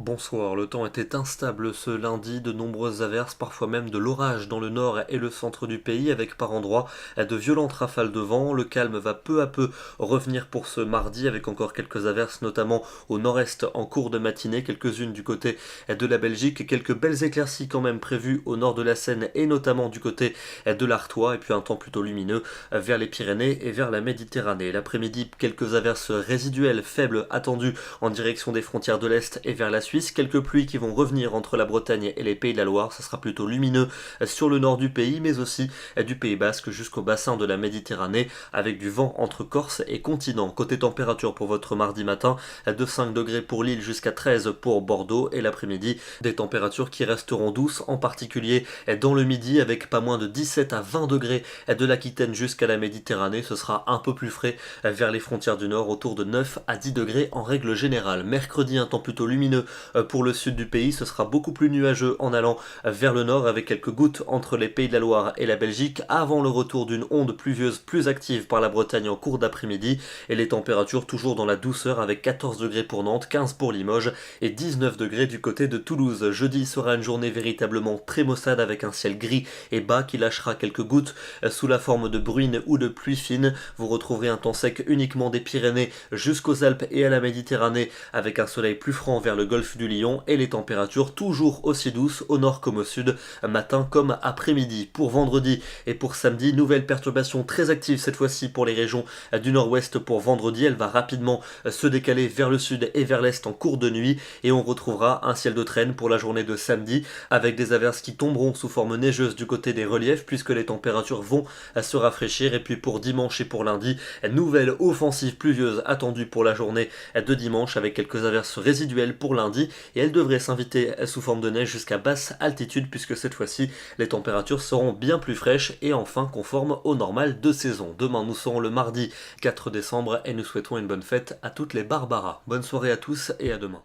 Bonsoir, le temps était instable ce lundi, de nombreuses averses, parfois même de l'orage dans le nord et le centre du pays, avec par endroits de violentes rafales de vent. Le calme va peu à peu revenir pour ce mardi, avec encore quelques averses, notamment au nord-est en cours de matinée, quelques-unes du côté de la Belgique, quelques belles éclaircies quand même prévues au nord de la Seine et notamment du côté de l'Artois, et puis un temps plutôt lumineux vers les Pyrénées et vers la Méditerranée. L'après-midi, quelques averses résiduelles faibles attendues en direction des frontières de l'Est et vers la Suisse. Quelques pluies qui vont revenir entre la Bretagne et les Pays de la Loire. Ça sera plutôt lumineux sur le nord du pays, mais aussi du Pays Basque jusqu'au bassin de la Méditerranée, avec du vent entre Corse et continent. Côté température pour votre mardi matin, de 5 degrés pour Lille jusqu'à 13 pour Bordeaux, et l'après-midi, des températures qui resteront douces, en particulier dans le midi, avec pas moins de 17 à 20 degrés de l'Aquitaine jusqu'à la Méditerranée. Ce sera un peu plus frais vers les frontières du nord, autour de 9 à 10 degrés en règle générale. Mercredi, un temps plutôt lumineux pour le sud du pays. Ce sera beaucoup plus nuageux en allant vers le nord, avec quelques gouttes entre les Pays de la Loire et la Belgique, avant le retour d'une onde pluvieuse plus active par la Bretagne en cours d'après-midi, et les températures toujours dans la douceur, avec 14 degrés pour Nantes, 15 pour Limoges et 19 degrés du côté de Toulouse. Jeudi sera une journée véritablement très maussade, avec un ciel gris et bas qui lâchera quelques gouttes sous la forme de bruine ou de pluie fine. Vous retrouverez un temps sec uniquement des Pyrénées jusqu'aux Alpes et à la Méditerranée, avec un soleil plus franc vers le golfe du Lion, et les températures toujours aussi douces au nord comme au sud, matin comme après-midi. Pour vendredi et pour samedi, nouvelle perturbation très active cette fois-ci pour les régions du nord-ouest. Pour vendredi, elle va rapidement se décaler vers le sud et vers l'est en cours de nuit, et on retrouvera un ciel de traîne pour la journée de samedi, avec des averses qui tomberont sous forme neigeuse du côté des reliefs, puisque les températures vont se rafraîchir. Et puis pour dimanche et pour lundi, nouvelle offensive pluvieuse attendue pour la journée de dimanche, avec quelques averses résiduelles pour lundi, et elle devrait s'inviter sous forme de neige jusqu'à basse altitude, puisque cette fois-ci les températures seront bien plus fraîches et enfin conformes au normal de saison. Demain nous serons le mardi 4 décembre et nous souhaitons une bonne fête à toutes les Barbaras. Bonne soirée à tous et à demain.